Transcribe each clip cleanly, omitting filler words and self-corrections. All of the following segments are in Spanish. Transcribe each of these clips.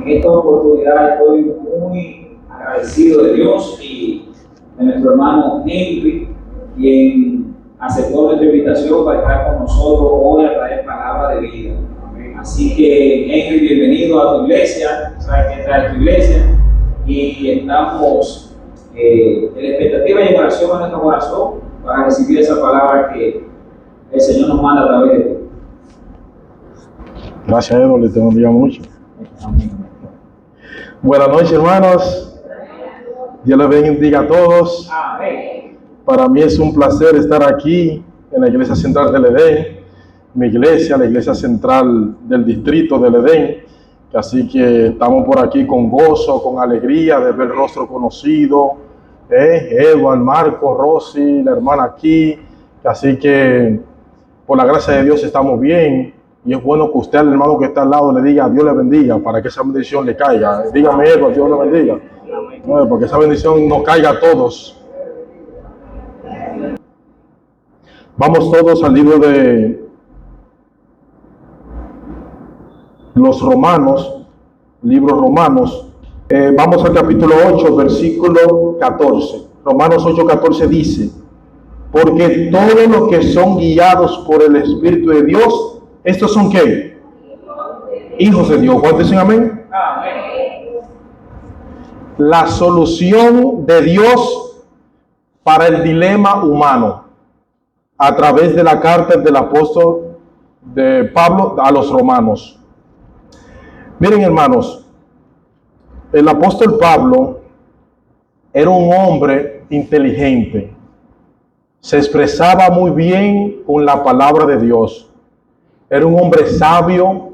En esta oportunidad estoy muy agradecido de Dios y de nuestro hermano Henry, quien aceptó nuestra invitación para estar con nosotros hoy a traer palabra de vida. Así que, Henry, bienvenido a tu iglesia. Sabes que esta es tu iglesia y estamos en expectativa y en oración a nuestro corazón para recibir esa palabra que el Señor nos manda a través de ti. Gracias, Edo, le tengo un día mucho. Buenas noches, hermanos. Dios les bendiga a todos. Amén. Para mí es un placer estar aquí en la Iglesia Central del Edén, mi iglesia, la Iglesia Central del Distrito del Edén. Así que estamos por aquí con gozo, con alegría de ver el rostro conocido. Edward, Marco, Rosy, la hermana aquí. Así que por la gracia de Dios estamos bien. Y es bueno que usted al hermano que está al lado le diga Dios le bendiga para que esa bendición le caiga. Dígame, Edward, Dios le bendiga. No, porque esa bendición nos caiga a todos. Vamos todos al libro de los Romanos, libro Romanos. Vamos al capítulo 8, versículo 14. Romanos 8, 14 dice: porque todos los que son guiados por el Espíritu de Dios, ¿estos son qué? Hijos de Dios. ¿Cuántos dicen amén? Amén. La solución de Dios para el dilema humano a través de la carta del apóstol de Pablo a los romanos. Miren, hermanos, el apóstol Pablo era un hombre inteligente. Se expresaba muy bien con la palabra de Dios. Era un hombre sabio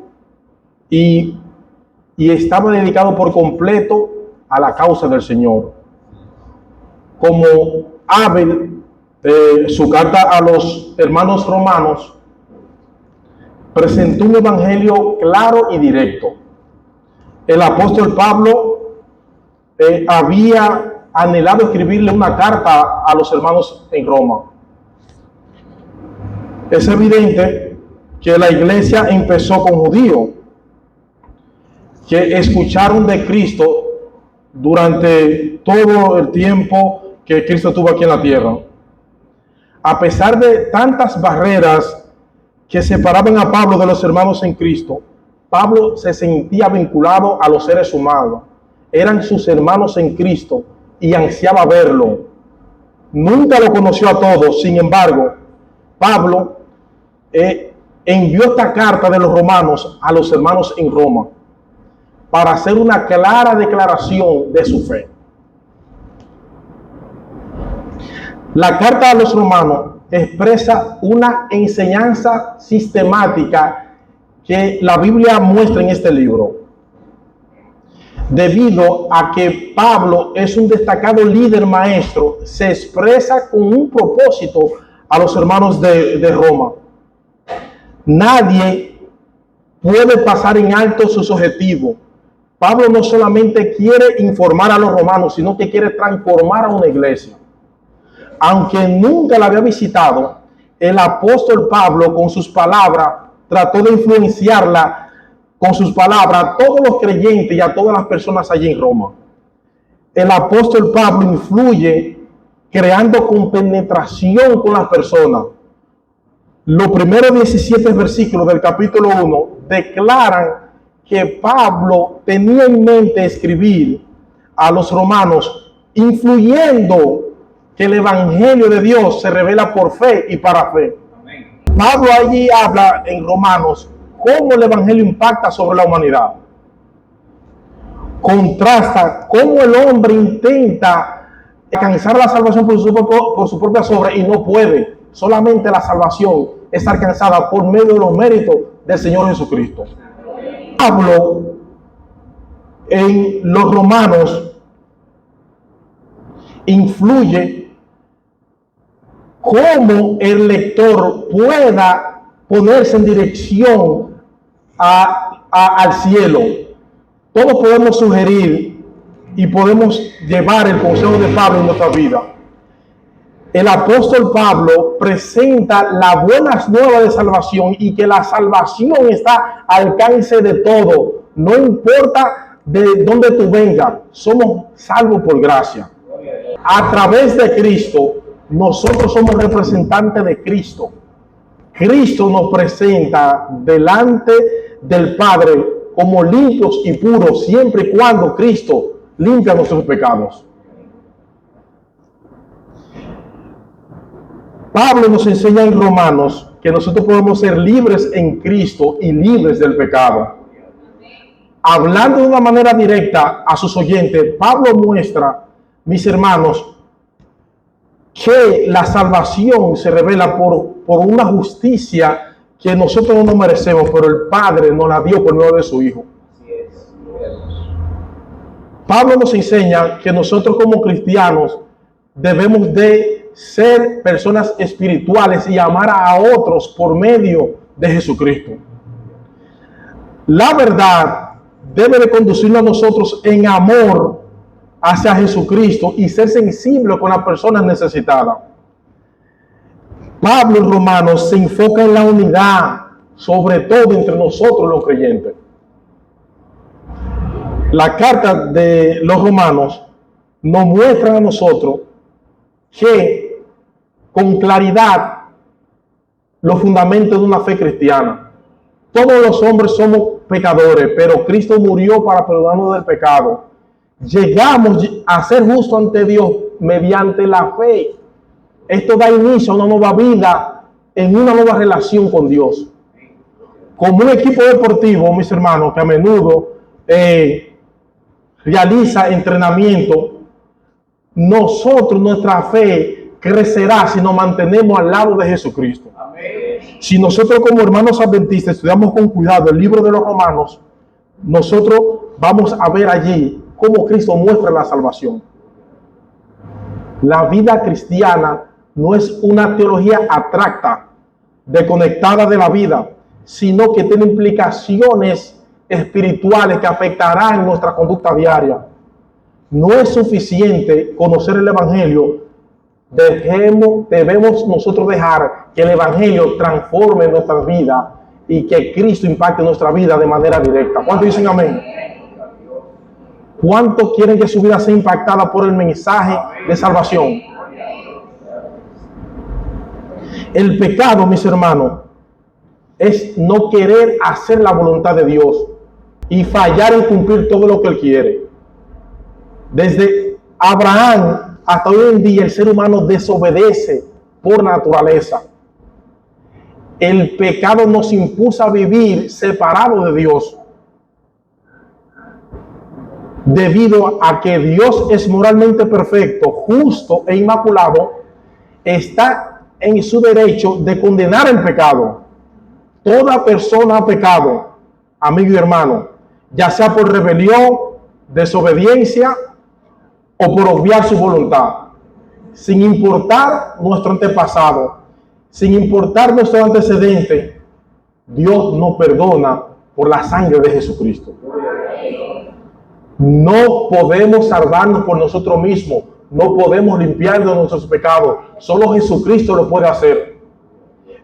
y estaba dedicado por completo a la causa del Señor. Como Abel, su carta a los hermanos romanos, presentó un evangelio claro y directo. El apóstol Pablo había anhelado escribirle una carta a los hermanos en Roma. Es evidente que la iglesia empezó con judíos que escucharon de Cristo durante todo el tiempo que Cristo estuvo aquí en la tierra. A pesar de tantas barreras que separaban a Pablo de los hermanos en Cristo, Pablo se sentía vinculado a los seres humanos. Eran sus hermanos en Cristo y ansiaba verlo. Nunca lo conoció a todos, sin embargo, Pablo envió esta carta de los romanos a los hermanos en Roma para hacer una clara declaración de su fe. La carta a los romanos expresa una enseñanza sistemática que la Biblia muestra en este libro. Debido a que Pablo es un destacado líder maestro, se expresa con un propósito a los hermanos de Roma. Nadie puede pasar en alto sus objetivos. Pablo no solamente quiere informar a los romanos, sino que quiere transformar a una iglesia. Aunque nunca la había visitado, el apóstol Pablo con sus palabras trató de influenciarla con sus palabras a todos los creyentes y a todas las personas allí en Roma. El apóstol Pablo influye creando compenetración con las personas. Los primeros 17 versículos del capítulo 1 declaran que Pablo tenía en mente escribir a los romanos, influyendo que el evangelio de Dios se revela por fe y para fe. Amén. Pablo allí habla en Romanos cómo el evangelio impacta sobre la humanidad. Contrasta cómo el hombre intenta alcanzar la salvación por su propia obra y no puede. Solamente la salvación es alcanzada por medio de los méritos del Señor Jesucristo. Pablo en los romanos influye cómo el lector pueda ponerse en dirección al cielo. Todos podemos sugerir y podemos llevar el consejo de Pablo en nuestra vida. El apóstol Pablo presenta las buenas nuevas de salvación y que la salvación está al alcance de todo. No importa de donde tú vengas, somos salvos por gracia. A través de Cristo, nosotros somos representantes de Cristo. Cristo nos presenta delante del Padre como limpios y puros, siempre y cuando Cristo limpia nuestros pecados. Pablo nos enseña en Romanos que nosotros podemos ser libres en Cristo y libres del pecado. Hablando de una manera directa a sus oyentes, Pablo muestra, mis hermanos, que la salvación se revela por una justicia que nosotros no nos merecemos, pero el Padre nos la dio por medio de su Hijo. Pablo nos enseña que nosotros como cristianos debemos de ser personas espirituales y amar a otros por medio de Jesucristo. La verdad debe de conducirnos a nosotros en amor hacia Jesucristo y ser sensible con las personas necesitadas. Pablo en Romanos se enfoca en la unidad, sobre todo entre nosotros los creyentes. La carta de los Romanos nos muestra a nosotros que con claridad los fundamentos de una fe cristiana. Todos los hombres somos pecadores, pero Cristo murió para perdonarnos del pecado. Llegamos a ser justos ante Dios mediante la fe. Esto da inicio a una nueva vida, en una nueva relación con Dios. Como un equipo deportivo, mis hermanos, que a menudo realiza entrenamiento, nuestra fe crecerá si nos mantenemos al lado de Jesucristo. Si nosotros como hermanos adventistas estudiamos con cuidado el libro de los Romanos, nosotros vamos a ver allí cómo Cristo muestra la salvación. La vida cristiana no es una teología abstracta, desconectada de la vida, sino que tiene implicaciones espirituales que afectarán nuestra conducta diaria. No es suficiente conocer el Evangelio. Debemos nosotros dejar que el Evangelio transforme nuestra vida y que Cristo impacte nuestra vida de manera directa. ¿Cuántos dicen amén? ¿Cuántos quieren que su vida sea impactada por el mensaje de salvación? El pecado, mis hermanos, es no querer hacer la voluntad de Dios y fallar en cumplir todo lo que Él quiere. Desde Abraham hasta hoy en día el ser humano desobedece por naturaleza. El pecado nos impulsa a vivir separados de Dios. Debido a que Dios es moralmente perfecto, justo e inmaculado, está en su derecho de condenar el pecado. Toda persona ha pecado, amigo y hermano, ya sea por rebelión, desobediencia o por obviar su voluntad, sin importar nuestro antepasado, sin importar nuestro antecedente. Dios nos perdona por la sangre de Jesucristo. No podemos salvarnos por nosotros mismos, no podemos limpiarnos de nuestros pecados, solo Jesucristo lo puede hacer.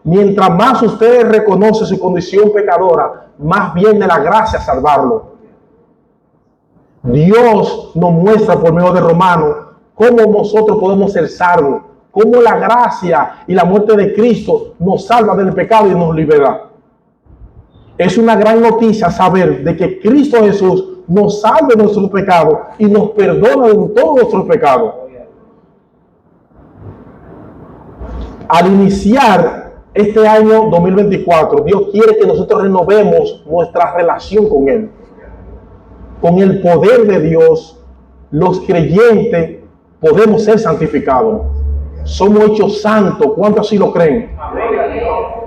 Mientras más usted reconoce su condición pecadora, más viene la gracia a salvarlo. Dios nos muestra por medio de Romanos cómo nosotros podemos ser salvos, cómo la gracia y la muerte de Cristo nos salva del pecado y nos libera. Es una gran noticia saber de que Cristo Jesús nos salva de nuestros pecados y nos perdona de todos nuestros pecados. Al iniciar este año 2024, Dios quiere que nosotros renovemos nuestra relación con Él. Con el poder de Dios, los creyentes podemos ser santificados. Somos hechos santos. ¿Cuántos así lo creen?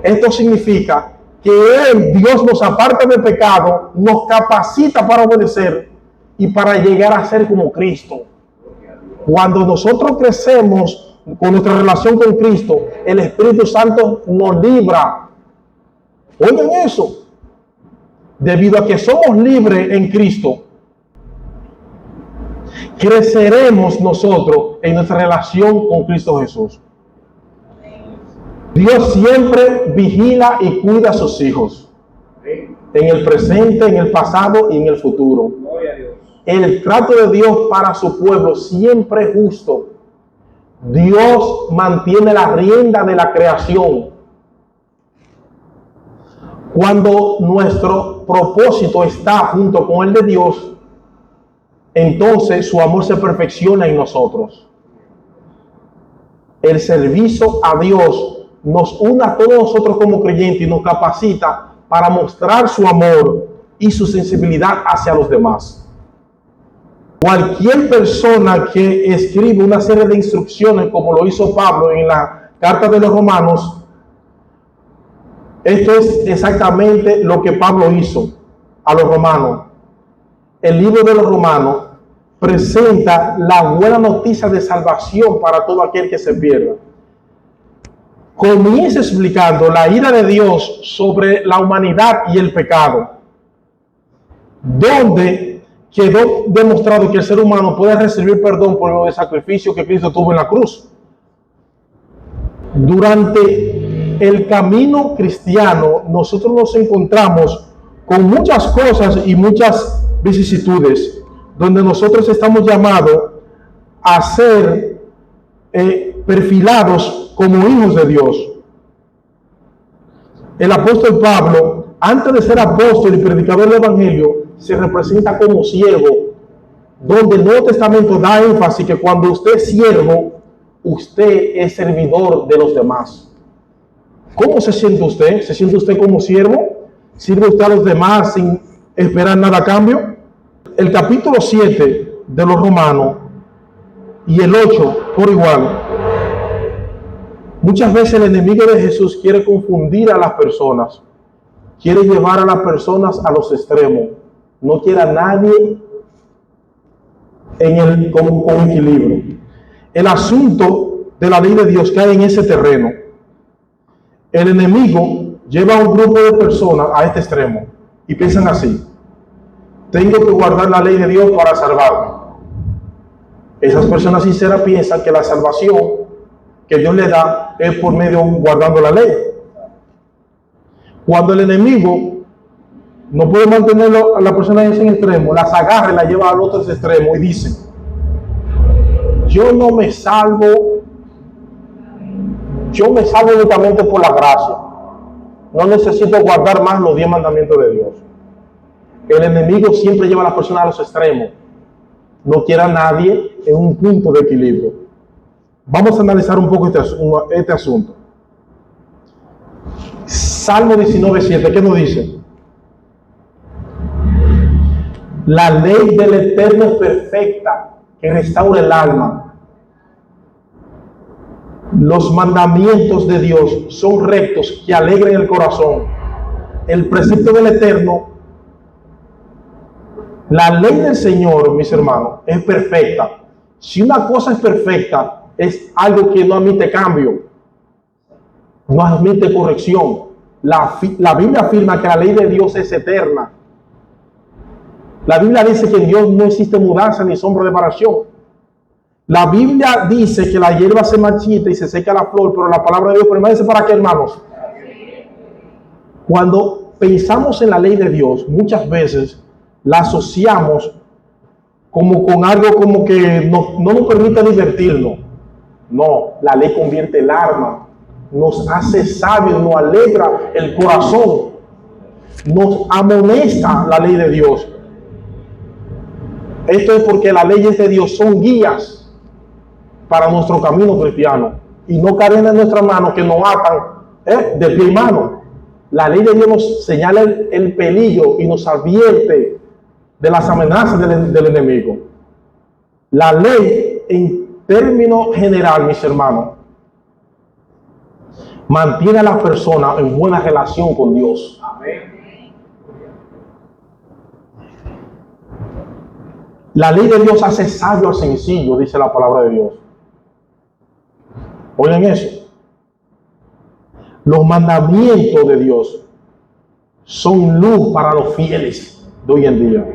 Esto significa que Dios nos aparta del pecado, nos capacita para obedecer y para llegar a ser como Cristo. Cuando nosotros crecemos con nuestra relación con Cristo, el Espíritu Santo nos libra. Oigan eso. Debido a que somos libres en Cristo, creceremos nosotros en nuestra relación con Cristo Jesús. Dios siempre vigila y cuida a sus hijos. en el presente, en el pasado y en el futuro. Gloria a Dios. El trato de Dios para su pueblo siempre es justo. Dios mantiene la rienda de la creación. Cuando nuestro propósito está junto con el de Dios, entonces su amor se perfecciona en nosotros. El servicio a Dios nos une a todos nosotros como creyentes y nos capacita para mostrar su amor y su sensibilidad hacia los demás. Cualquier persona que escribe una serie de instrucciones, como lo hizo Pablo en la carta de los Romanos, esto es exactamente lo que Pablo hizo a los romanos. El libro de los Romanos presenta la buena noticia de salvación para todo aquel que se pierda. Comienza explicando la ira de Dios sobre la humanidad y el pecado, donde quedó demostrado que el ser humano puede recibir perdón por el sacrificio que Cristo tuvo en la cruz. Durante el camino cristiano, nosotros nos encontramos con muchas cosas y muchas vicisitudes, donde nosotros estamos llamados a ser perfilados como hijos de Dios. El apóstol Pablo, antes de ser apóstol y predicador del evangelio, se representa como siervo, donde el Nuevo Testamento da énfasis que cuando usted es siervo, usted es servidor de los demás. ¿Cómo se siente usted? ¿Se siente usted como siervo? ¿Sirve usted a los demás sin esperar nada a cambio? El capítulo 7 de los Romanos y el 8 por igual. Muchas veces el enemigo de Jesús quiere confundir a las personas, quiere llevar a las personas a los extremos, no quiere a nadie con equilibrio. El asunto de la ley de Dios cae en ese terreno. El enemigo lleva a un grupo de personas a este extremo y piensan así: tengo que guardar la ley de Dios para salvarme. Esas personas sinceras piensan que la salvación que Dios le da es por medio guardando la ley. Cuando el enemigo no puede mantenerlo a la persona en ese extremo, las agarra y la lleva al otro extremo y dice: yo me salvo únicamente por la gracia. No necesito guardar más los 10 mandamientos de Dios. El enemigo siempre lleva a las personas a los extremos. No quiere a nadie en un punto de equilibrio. Vamos a analizar un poco este asunto. Salmo 19:7, ¿qué nos dice? La ley del Eterno es perfecta, que restaura el alma. Los mandamientos de Dios son rectos, que alegran el corazón. El precepto del Eterno, la ley del Señor, mis hermanos, es perfecta. Si una cosa es perfecta, es algo que no admite cambio, no admite corrección. La Biblia afirma que la ley de Dios es eterna. La Biblia dice que en Dios no existe mudanza ni sombra de variación. La Biblia dice que la hierba se marchita y se seca la flor, pero la palabra de Dios permanece. ¿Para qué, hermanos? Cuando pensamos en la ley de Dios, muchas veces la asociamos como con algo como que no nos permite divertirnos. No, la ley convierte el alma, nos hace sabios, nos alegra el corazón, nos amonesta la ley de Dios. Esto es porque las leyes de Dios son guías para nuestro camino cristiano y no cadenas en nuestras manos que nos atan de pie y mano. La ley de Dios nos señala el peligro y nos advierte de las amenazas del enemigo. La ley, en términos general, mis hermanos, mantiene a las personas en buena relación con Dios. Amén. La ley de Dios hace sabio al sencillo, dice la palabra de Dios. Oigan eso. Los mandamientos de Dios son luz para los fieles de hoy en día.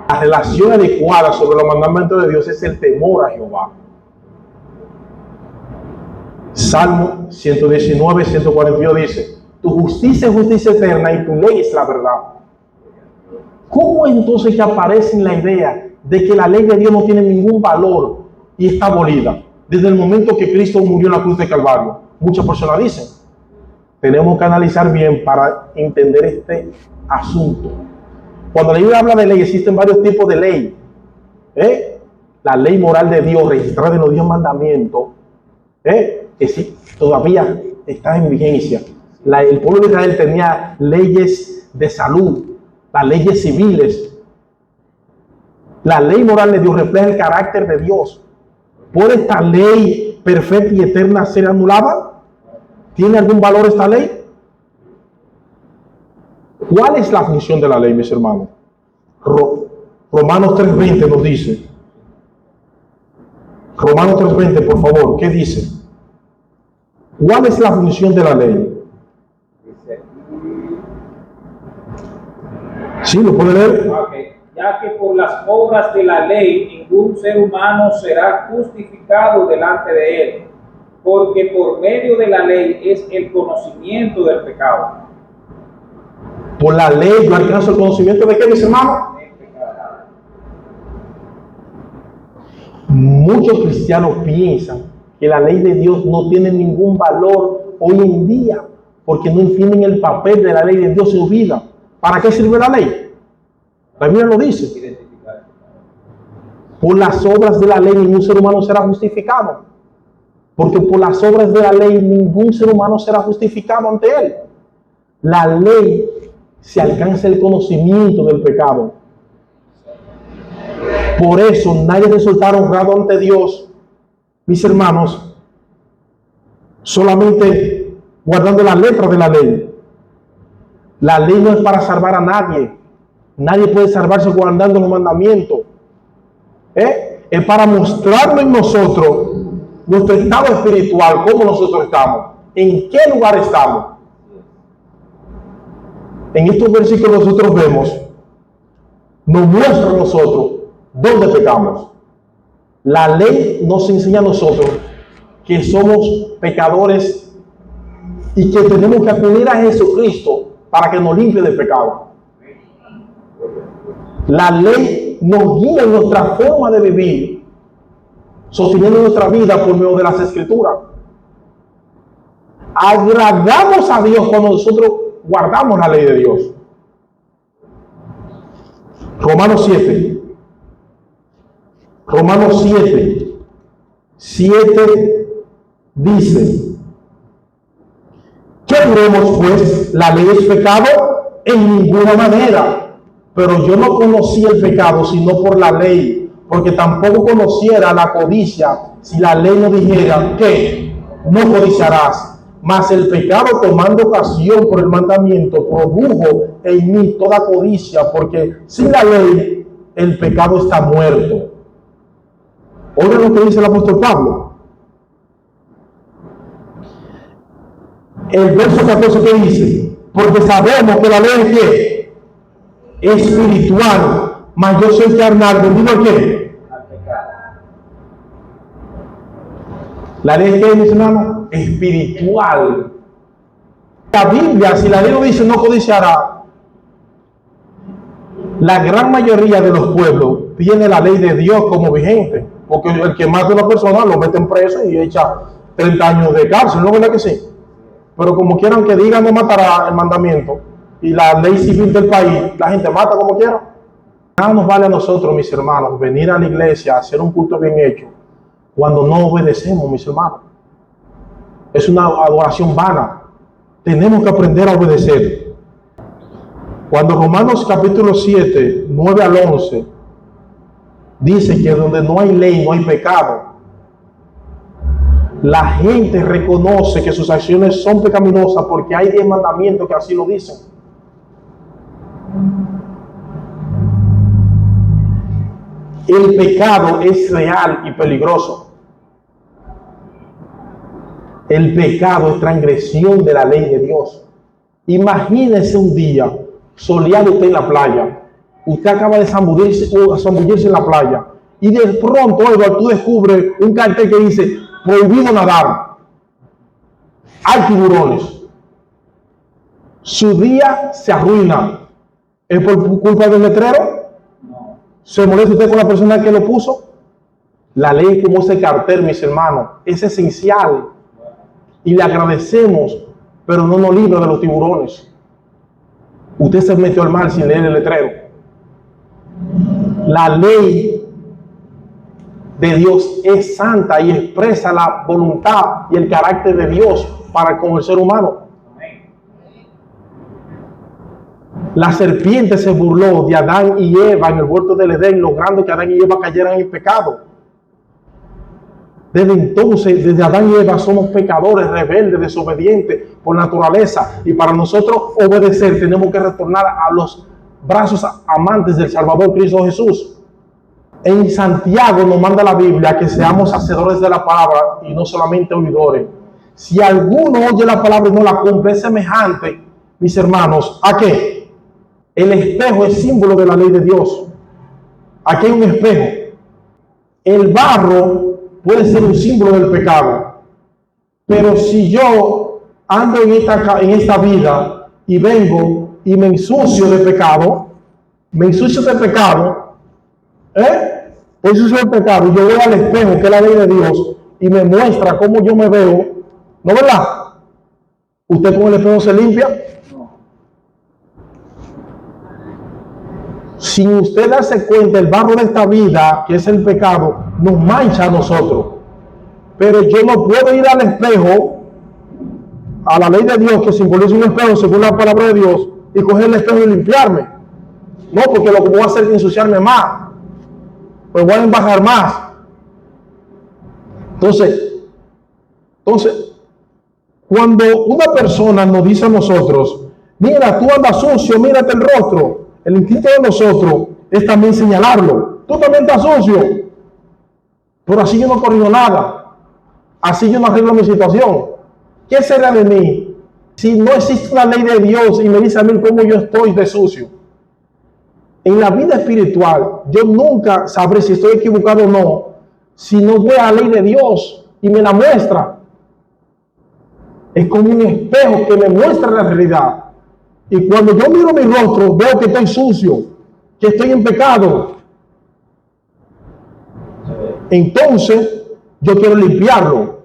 La relación adecuada sobre los mandamientos de Dios es el temor a Jehová. Salmo 119, 142 dice: tu justicia es justicia eterna y tu ley es la verdad. ¿Cómo entonces que aparece en la idea de que la ley de Dios no tiene ningún valor y está abolida? Desde el momento que Cristo murió en la cruz de Calvario. Muchas personas dicen, tenemos que analizar bien para entender este asunto. Cuando la Biblia habla de ley, existen varios tipos de ley. La ley moral de Dios, registrada en los 10 mandamientos, que sí, todavía está en vigencia. El pueblo de Israel tenía leyes de salud, las leyes civiles. La ley moral de Dios refleja el carácter de Dios. ¿Puede esta ley perfecta y eterna ser anulada? ¿Tiene algún valor esta ley? ¿Cuál es la función de la ley, mis hermanos? Romanos 3:20 nos dice. Romanos 3:20, por favor, ¿qué dice? ¿Cuál es la función de la ley? ¿Sí? ¿Lo puede leer? Okay. Ya que por las obras de la ley ningún ser humano será justificado delante de él, porque por medio de la ley es el conocimiento del pecado. Por la ley yo alcanzo el conocimiento de qué, mis hermanos. Muchos cristianos piensan que la ley de Dios no tiene ningún valor hoy en día, porque no entienden el papel de la ley de Dios en su vida. ¿Para qué sirve la ley? La Biblia lo dice. Por las obras de la ley ningún ser humano será justificado. Porque por las obras de la ley ningún ser humano será justificado ante él. La ley se alcanza el conocimiento del pecado. Por eso nadie resultará honrado ante Dios, mis hermanos, solamente guardando la letra de la ley. La ley no es para salvar a nadie. Nadie puede salvarse guardando los mandamientos. Es para mostrarlo en nosotros, nuestro estado espiritual, cómo nosotros estamos, en qué lugar estamos. En estos versículos nosotros vemos, nos muestra a nosotros dónde pecamos. La ley nos enseña a nosotros que somos pecadores y que tenemos que acudir a Jesucristo para que nos limpie del pecado. La ley nos guía en nuestra forma de vivir, sosteniendo nuestra vida por medio de las Escrituras. Agradamos a Dios cuando nosotros guardamos la ley de Dios. Romanos 7. Romanos 7 dice: ¿qué diremos pues? ¿La ley es pecado? En ninguna manera. Pero yo no conocí el pecado sino por la ley, porque tampoco conociera la codicia si la ley no dijera que no codiciarás. Mas el pecado, tomando ocasión por el mandamiento, produjo en mí toda codicia, porque sin la ley el pecado está muerto. Oigan lo que dice el apóstol Pablo. El verso 14 que dice: porque sabemos que la ley es ¿qué? Espiritual, mas yo soy carnal, ¿vendido a qué? Al pecado. La ley es ¿qué, mis hermanos? Espiritual. La Biblia, si la ley lo dice, no codiciará. La gran mayoría de los pueblos tiene la ley de Dios como vigente, porque el que mata a una persona lo meten preso y echa 30 años de cárcel, ¿no es verdad que sí? Pero como quieran que digan no matará el mandamiento y la ley civil del país, la gente mata como quiera. Nada nos vale a nosotros, mis hermanos, venir a la iglesia a hacer un culto bien hecho cuando no obedecemos, mis hermanos. Es una adoración vana. Tenemos que aprender a obedecer. Cuando Romanos capítulo 7, 9 al 11, dice que donde no hay ley, no hay pecado. La gente reconoce que sus acciones son pecaminosas porque hay 10 mandamientos que así lo dicen. El pecado es real y peligroso. El pecado es transgresión de la ley de Dios. Imagínese un día soleado usted en la playa. Usted acaba de zambullirse en la playa y de pronto, Eduardo, tú descubres un cartel que dice prohibido nadar. Hay tiburones. su día se arruina. ¿Es por culpa del letrero? No. ¿Se molesta usted con la persona que lo puso? La ley como ese cartel, mis hermanos, es esencial. Y le agradecemos, pero no nos libra de los tiburones. Usted se metió al mar sin leer el letrero. La ley de Dios es santa y expresa la voluntad y el carácter de Dios para con el ser humano. La serpiente se burló de Adán y Eva en el huerto del Edén, logrando que Adán y Eva cayeran en el pecado. Desde entonces, desde Adán y Eva somos pecadores, rebeldes, desobedientes por naturaleza. Y para nosotros obedecer tenemos que retornar a los brazos amantes del Salvador Cristo Jesús. En Santiago nos manda la Biblia que seamos hacedores de la palabra y no solamente oidores. Si alguno oye la palabra y no la cumple, es semejante, mis hermanos, ¿a qué? El espejo es símbolo de la ley de Dios. Aquí hay un espejo. El barro puede ser un símbolo del pecado. Pero si yo ando en esta vida y vengo y me ensucio de pecado, pues ensucio del pecado, y yo voy al espejo, que es la ley de Dios, y me muestra cómo yo me veo, ¿no verdad? ¿Usted con el espejo se limpia? No. Sin usted darse cuenta, el barro de esta vida, que es el pecado, nos mancha a nosotros. Pero yo no puedo ir al espejo, a la ley de Dios, que simboliza un espejo según la palabra de Dios, y coger el espejo y limpiarme. No, porque lo que voy a hacer es ensuciarme más. Pues voy a embarrar más. Entonces, cuando una persona nos dice a nosotros, mira, tú andas sucio, mírate el rostro, el instinto de nosotros es también señalarlo. Tú también estás sucio. Pero así yo no corrijo nada. Así yo no arreglo mi situación. ¿Qué será de mí si no existe una ley de Dios y me dice a mí cómo yo estoy de sucio? En la vida espiritual, yo nunca sabré si estoy equivocado o no, si no voy a la ley de Dios y me la muestra. Es como un espejo que me muestra la realidad. Y cuando yo miro mi rostro, veo que estoy sucio, que estoy en pecado. Entonces, yo quiero limpiarlo.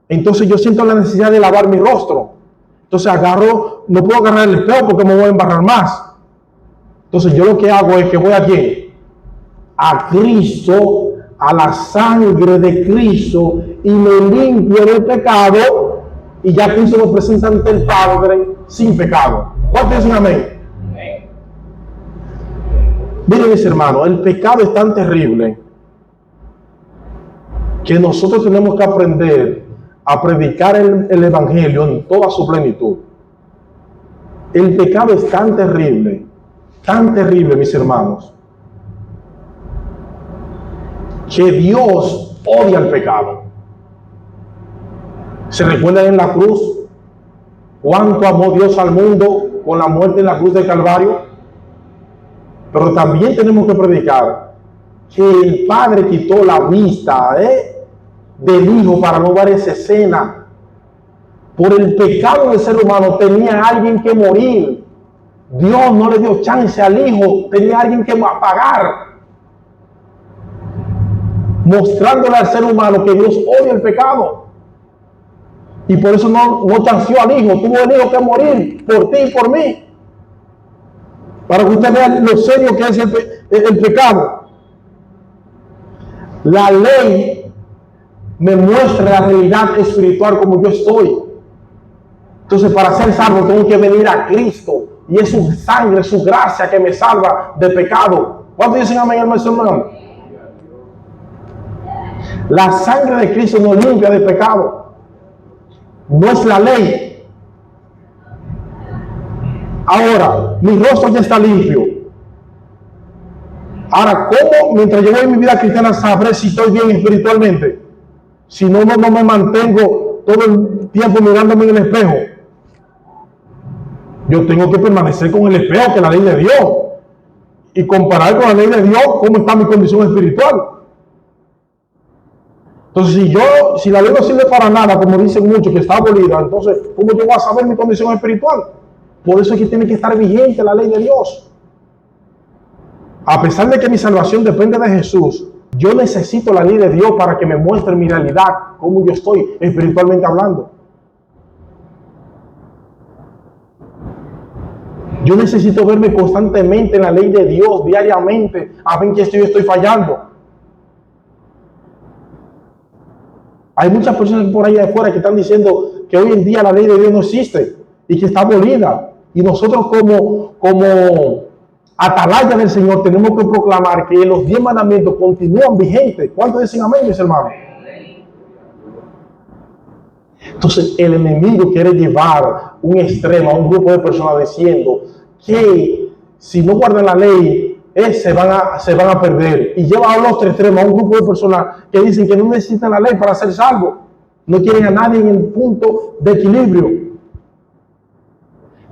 Entonces, yo siento la necesidad de lavar mi rostro. Entonces, no puedo agarrar el espejo porque me voy a embarrar más. Entonces yo lo que hago es que voy a ¿quién? A Cristo, a la sangre de Cristo, y me limpio del pecado, y ya Cristo me presenta ante el Padre sin pecado. ¿Cuántos dicen amén? Miren, mis hermanos, el pecado es tan terrible que nosotros tenemos que aprender a predicar el Evangelio en toda su plenitud. El pecado es tan terrible, mis hermanos, que Dios odia el pecado. ¿Se recuerdan en la cruz cuánto amó Dios al mundo con la muerte en la cruz del Calvario? Pero también tenemos que predicar que el Padre quitó la vista del Hijo para no ver esa escena. Por el pecado del ser humano tenía alguien que morir. Dios no le dio chance al Hijo, tenía alguien que pagar, mostrándole al ser humano que Dios odia el pecado. Y por eso no chanceó al Hijo, tuvo el Hijo que morir por ti y por mí, para que usted vea lo serio que es el pecado. La ley me muestra la realidad espiritual como yo estoy. Entonces, para ser salvo tengo que venir a Cristo. Y es su sangre, su gracia que me salva de pecado. ¿Cuántos dicen amén, hermano? La sangre de Cristo nos limpia de pecado. No es la ley. Ahora, mi rostro ya está limpio. Ahora, ¿cómo mientras yo voy en mi vida cristiana sabré si estoy bien espiritualmente? Si no me mantengo todo el tiempo mirándome en el espejo. Yo tengo que permanecer con el espejo, que es la ley de Dios, y comparar con la ley de Dios cómo está mi condición espiritual. Entonces, si la ley no sirve para nada, como dicen muchos que está abolida, entonces, ¿cómo yo voy a saber mi condición espiritual? Por eso es que tiene que estar vigente la ley de Dios. A pesar de que mi salvación depende de Jesús, yo necesito la ley de Dios para que me muestre mi realidad, cómo yo estoy espiritualmente hablando. Yo necesito verme constantemente en la ley de Dios, diariamente, a ver que yo estoy fallando. Hay muchas personas por ahí afuera que están diciendo que hoy en día la ley de Dios no existe y que está abolida. Y nosotros como atalaya del Señor tenemos que proclamar que los 10 mandamientos continúan vigentes. ¿Cuántos dicen amén, mis hermanos? Entonces el enemigo quiere llevar un extremo a un grupo de personas diciendo que si no guardan la ley se van a perder, y lleva al otro extremo a un grupo de personas que dicen que no necesitan la ley para ser salvos, no quieren a nadie en el punto de equilibrio.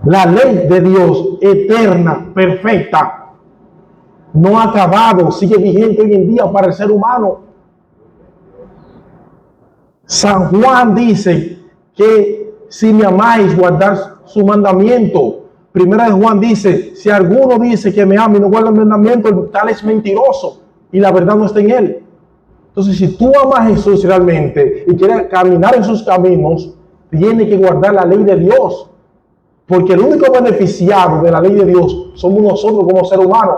La ley de Dios eterna, perfecta, no ha acabado, sigue vigente hoy en día para el ser humano. San Juan dice que si me amáis, guardar su mandamiento. Primera de Juan dice, si alguno dice que me ama y no guarda el mandamiento, el tal es mentiroso y la verdad no está en él. Entonces, si tú amas a Jesús realmente y quieres caminar en sus caminos, tienes que guardar la ley de Dios. Porque el único beneficiado de la ley de Dios somos nosotros como seres humanos.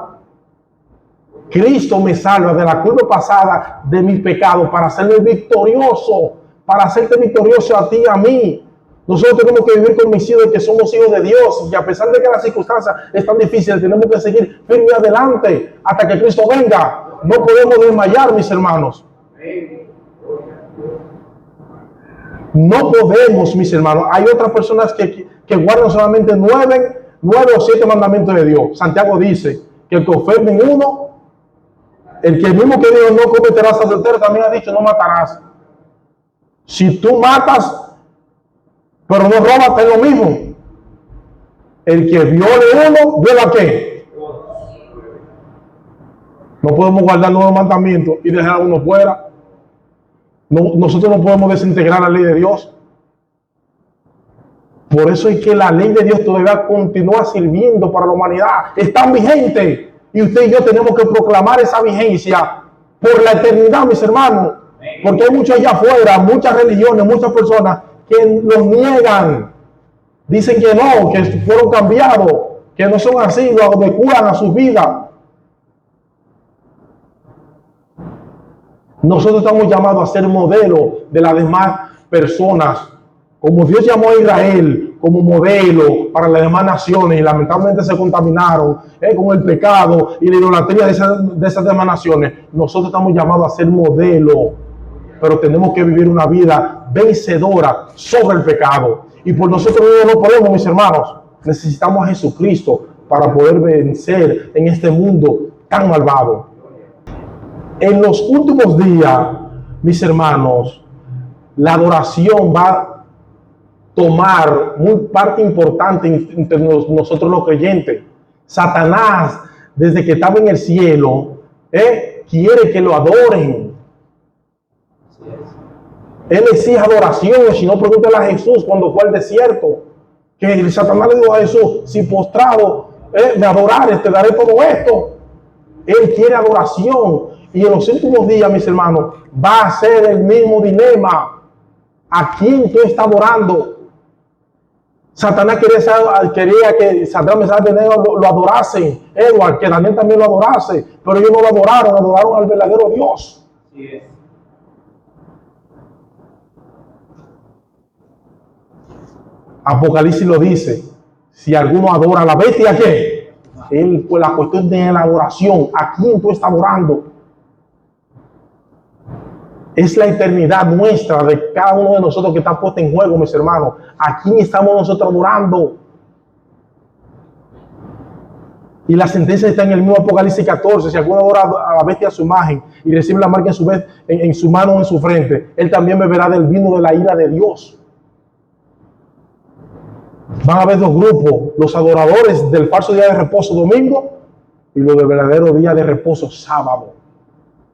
Cristo me salva de la culpa pasada de mis pecados para hacerme victorioso, para hacerte victorioso a ti y a mí. Nosotros tenemos que vivir convencidos de que somos hijos de Dios, y a pesar de que las circunstancias están difíciles, tenemos que seguir firme adelante hasta que Cristo venga. No podemos desmayar, mis hermanos. No podemos, mis hermanos. Hay otras personas que guardan solamente 9 o 7 mandamientos de Dios. Santiago dice que el que ofende en uno, el que mismo que dijo no cometerás adulterio, también ha dicho no matarás. Si tú matas, pero no robas, es lo mismo. El que viole uno, ¿viola qué? No podemos guardar 9 mandamientos y dejar a uno fuera. Nosotros no podemos desintegrar la ley de Dios. Por eso es que la ley de Dios todavía continúa sirviendo para la humanidad. Está vigente. Y usted y yo tenemos que proclamar esa vigencia por la eternidad, mis hermanos. Porque hay muchos allá afuera, muchas religiones, muchas personas que los niegan. Dicen que no, que fueron cambiados, que no son así, lo adecuan a su vida. Nosotros estamos llamados a ser modelo de las demás personas. Como Dios llamó a Israel como modelo para las demás naciones y lamentablemente se contaminaron con el pecado y la idolatría de esas demás naciones, nosotros estamos llamados a ser modelo, pero tenemos que vivir una vida vencedora sobre el pecado. Y por nosotros no podemos, mis hermanos. Necesitamos a Jesucristo para poder vencer en este mundo tan malvado. En los últimos días, mis hermanos, la adoración va a tomar muy parte importante entre nosotros los creyentes. Satanás, desde que estaba en el cielo, quiere que lo adoren. Él exige adoración. Si no, pregúntale a Jesús cuando fue al desierto, que Satanás le dijo a Jesús, si postrado me adorares, te daré todo esto. Él quiere adoración. Y en los últimos días, mis hermanos, va a ser el mismo dilema. ¿A quién tú estás adorando? Satanás quería que Sadrach, Mesach y Abednego lo adorasen. Edward, que Daniel también lo adorase. Pero ellos no lo adoraron al verdadero Dios. Sí. Apocalipsis lo dice. Si alguno adora a la bestia, ¿qué? Pues la cuestión de la adoración. ¿A quién tú estás adorando? Es la eternidad nuestra, de cada uno de nosotros, que está puesta en juego, mis hermanos. ¿A quién estamos nosotros adorando? Y la sentencia está en el mismo Apocalipsis 14. Si alguno adora a la bestia a su imagen y recibe la marca en su mano o en su frente, él también beberá del vino de la ira de Dios. Van a haber dos grupos: los adoradores del falso día de reposo domingo y los del verdadero día de reposo sábado.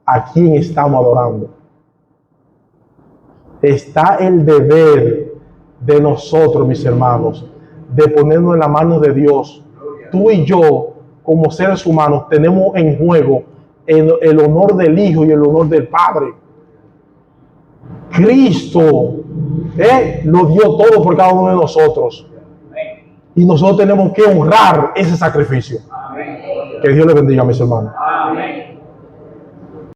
¿A quién estamos adorando? Está el deber de nosotros, mis hermanos, de ponernos en la mano de Dios. Tú y yo, como seres humanos, tenemos en juego el honor del Hijo y el honor del Padre. Cristo lo dio todo por cada uno de nosotros. Y nosotros tenemos que honrar ese sacrificio. Que Dios le bendiga, mis hermanos.